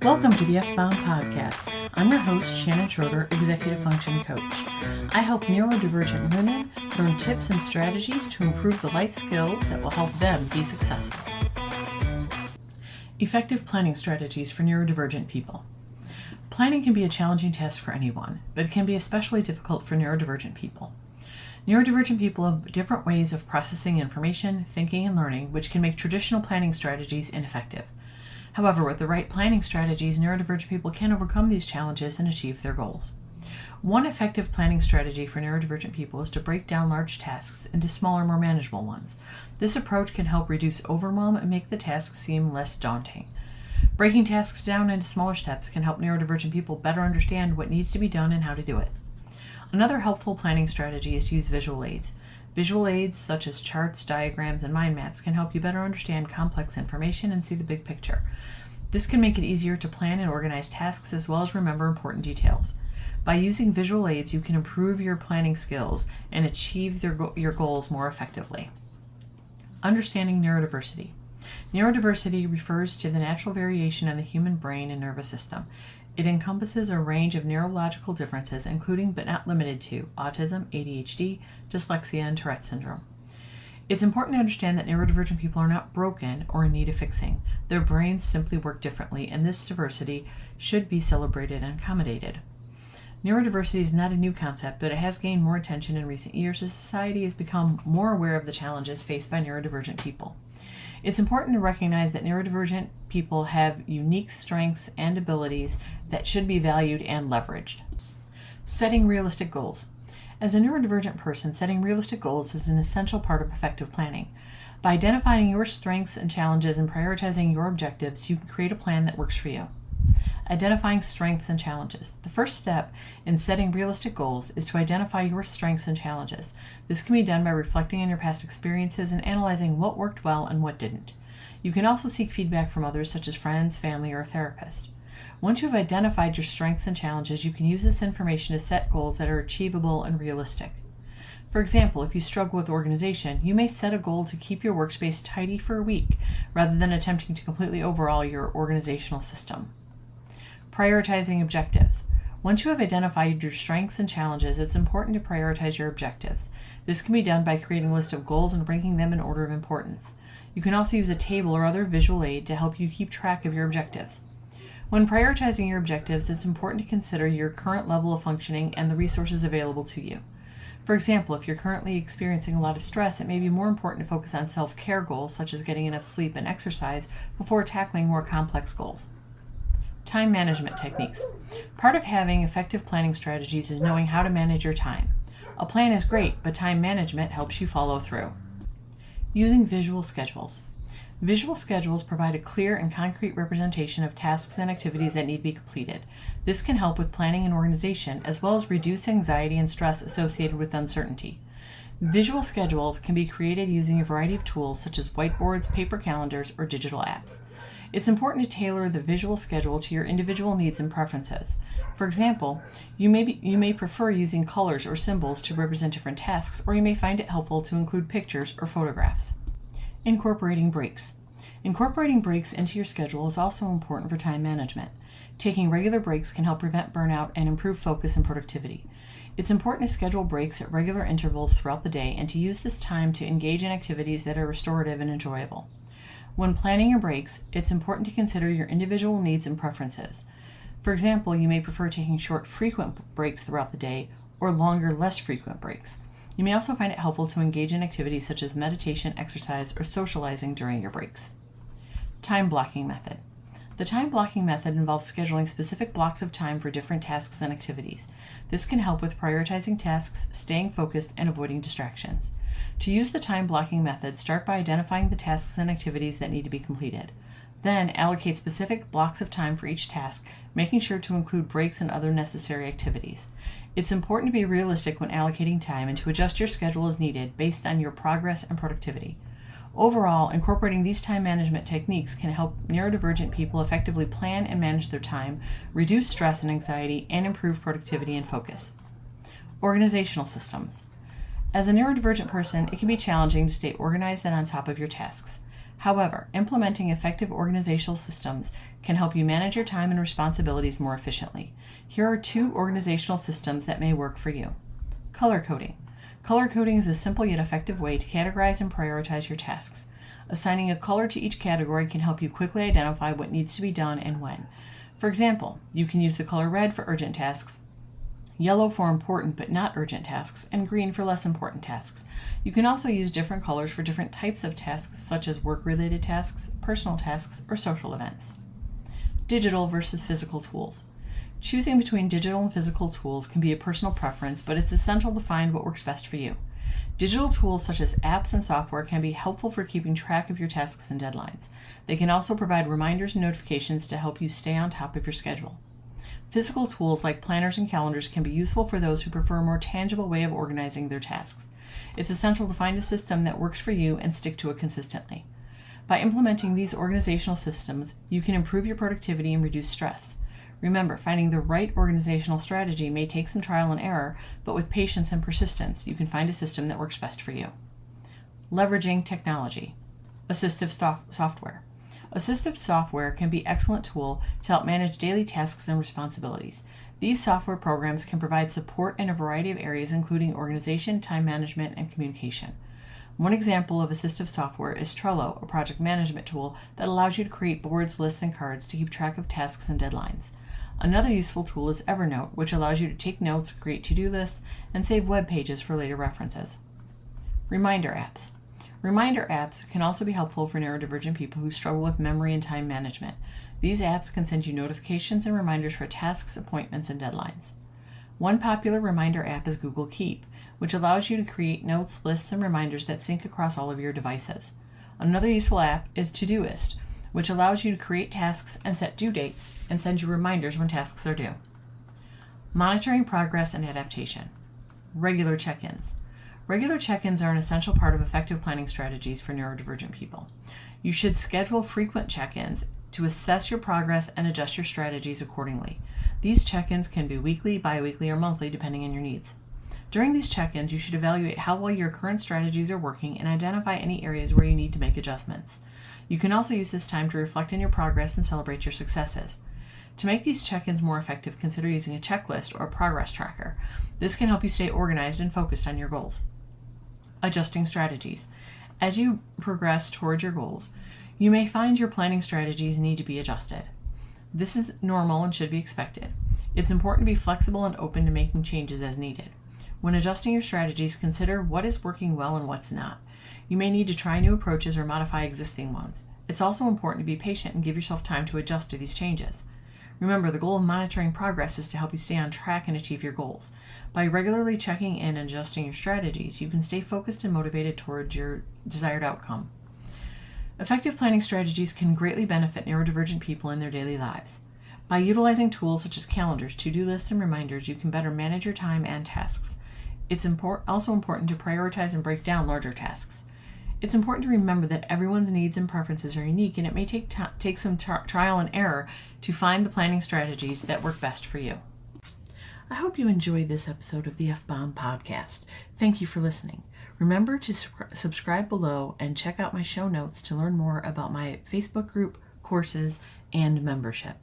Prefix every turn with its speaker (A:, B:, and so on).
A: Welcome to the F-Bound Podcast. I'm your host, Shannon Schroeder, Executive Function Coach. I help neurodivergent women learn tips and strategies to improve the life skills that will help them be successful. Effective planning strategies for neurodivergent people. Planning can be a challenging task for anyone, but it can be especially difficult for neurodivergent people. Neurodivergent people have different ways of processing information, thinking, and learning, which can make traditional planning strategies ineffective. However, with the right planning strategies, neurodivergent people can overcome these challenges and achieve their goals. One effective planning strategy for neurodivergent people is to break down large tasks into smaller, more manageable ones. This approach can help reduce overwhelm and make the task seem less daunting. Breaking tasks down into smaller steps can help neurodivergent people better understand what needs to be done and how to do it. Another helpful planning strategy is to use visual aids. Visual aids such as charts, diagrams, and mind maps can help you better understand complex information and see the big picture. This can make it easier to plan and organize tasks as well as remember important details. By using visual aids, you can improve your planning skills and achieve your goals more effectively. Understanding neurodiversity. Neurodiversity refers to the natural variation in the human brain and nervous system. It encompasses a range of neurological differences, including but not limited to autism, ADHD, dyslexia, and Tourette syndrome. It's important to understand that neurodivergent people are not broken or in need of fixing. Their brains simply work differently, and this diversity should be celebrated and accommodated. Neurodiversity is not a new concept, but it has gained more attention in recent years as society has become more aware of the challenges faced by neurodivergent people. It's important to recognize that neurodivergent people have unique strengths and abilities that should be valued and leveraged. Setting realistic goals. As a neurodivergent person, setting realistic goals is an essential part of effective planning. By identifying your strengths and challenges and prioritizing your objectives, you can create a plan that works for you. Identifying strengths and challenges. The first step in setting realistic goals is to identify your strengths and challenges. This can be done by reflecting on your past experiences and analyzing what worked well and what didn't. You can also seek feedback from others such as friends, family, or a therapist. Once you have identified your strengths and challenges, you can use this information to set goals that are achievable and realistic. For example, if you struggle with organization, you may set a goal to keep your workspace tidy for a week rather than attempting to completely overhaul your organizational system. Prioritizing objectives. Once you have identified your strengths and challenges, it's important to prioritize your objectives. This can be done by creating a list of goals and ranking them in order of importance. You can also use a table or other visual aid to help you keep track of your objectives. When prioritizing your objectives, it's important to consider your current level of functioning and the resources available to you. For example, if you're currently experiencing a lot of stress, it may be more important to focus on self-care goals such as getting enough sleep and exercise before tackling more complex goals. Time management techniques. Part of having effective planning strategies is knowing how to manage your time. A plan is great, but time management helps you follow through. Using visual schedules. Visual schedules provide a clear and concrete representation of tasks and activities that need to be completed. This can help with planning and organization, as well as reduce anxiety and stress associated with uncertainty. Visual schedules can be created using a variety of tools such as whiteboards, paper calendars, or digital apps. It's important to tailor the visual schedule to your individual needs and preferences. For example, you may prefer using colors or symbols to represent different tasks, or you may find it helpful to include pictures or photographs. Incorporating breaks. Incorporating breaks into your schedule is also important for time management. Taking regular breaks can help prevent burnout and improve focus and productivity. It's important to schedule breaks at regular intervals throughout the day and to use this time to engage in activities that are restorative and enjoyable. When planning your breaks, it's important to consider your individual needs and preferences. For example, you may prefer taking short, frequent breaks throughout the day or longer, less frequent breaks. You may also find it helpful to engage in activities such as meditation, exercise, or socializing during your breaks. Time blocking method. The time blocking method involves scheduling specific blocks of time for different tasks and activities. This can help with prioritizing tasks, staying focused, and avoiding distractions. To use the time blocking method, start by identifying the tasks and activities that need to be completed. Then, allocate specific blocks of time for each task, making sure to include breaks and other necessary activities. It's important to be realistic when allocating time and to adjust your schedule as needed based on your progress and productivity. Overall, incorporating these time management techniques can help neurodivergent people effectively plan and manage their time, reduce stress and anxiety, and improve productivity and focus. Organizational systems. As a neurodivergent person, it can be challenging to stay organized and on top of your tasks. However, implementing effective organizational systems can help you manage your time and responsibilities more efficiently. Here are 2 organizational systems that may work for you. Color coding. Color coding is a simple yet effective way to categorize and prioritize your tasks. Assigning a color to each category can help you quickly identify what needs to be done and when. For example, you can use the color red for urgent tasks, yellow for important but not urgent tasks, and green for less important tasks. You can also use different colors for different types of tasks, such as work-related tasks, personal tasks, or social events. Digital versus physical tools. Choosing between digital and physical tools can be a personal preference, but it's essential to find what works best for you. Digital tools such as apps and software can be helpful for keeping track of your tasks and deadlines. They can also provide reminders and notifications to help you stay on top of your schedule. Physical tools like planners and calendars can be useful for those who prefer a more tangible way of organizing their tasks. It's essential to find a system that works for you and stick to it consistently. By implementing these organizational systems, you can improve your productivity and reduce stress. Remember, finding the right organizational strategy may take some trial and error, but with patience and persistence, you can find a system that works best for you. Leveraging technology. Assistive software. Assistive software can be an excellent tool to help manage daily tasks and responsibilities. These software programs can provide support in a variety of areas, including organization, time management, and communication. One example of assistive software is Trello, a project management tool that allows you to create boards, lists, and cards to keep track of tasks and deadlines. Another useful tool is Evernote, which allows you to take notes, create to-do lists, and save web pages for later references. Reminder apps. Reminder apps can also be helpful for neurodivergent people who struggle with memory and time management. These apps can send you notifications and reminders for tasks, appointments, and deadlines. One popular reminder app is Google Keep, which allows you to create notes, lists, and reminders that sync across all of your devices. Another useful app is Todoist, which allows you to create tasks and set due dates and send you reminders when tasks are due. Monitoring progress and adaptation. Regular check-ins. Regular check-ins are an essential part of effective planning strategies for neurodivergent people. You should schedule frequent check-ins to assess your progress and adjust your strategies accordingly. These check-ins can be weekly, bi-weekly, or monthly, depending on your needs. During these check-ins, you should evaluate how well your current strategies are working and identify any areas where you need to make adjustments. You can also use this time to reflect on your progress and celebrate your successes. To make these check-ins more effective, consider using a checklist or a progress tracker. This can help you stay organized and focused on your goals. Adjusting strategies. As you progress toward your goals, you may find your planning strategies need to be adjusted. This is normal and should be expected. It's important to be flexible and open to making changes as needed. When adjusting your strategies, consider what is working well and what's not. You may need to try new approaches or modify existing ones. It's also important to be patient and give yourself time to adjust to these changes. Remember, the goal of monitoring progress is to help you stay on track and achieve your goals. By regularly checking in and adjusting your strategies, you can stay focused and motivated towards your desired outcome. Effective planning strategies can greatly benefit neurodivergent people in their daily lives. By utilizing tools such as calendars, to-do lists, and reminders, you can better manage your time and tasks. It's also important to prioritize and break down larger tasks. It's important to remember that everyone's needs and preferences are unique, and it may take some trial and error to find the planning strategies that work best for you. I hope you enjoyed this episode of the F-Bomb Podcast. Thank you for listening. Remember to subscribe below and check out my show notes to learn more about my Facebook group, courses, and membership.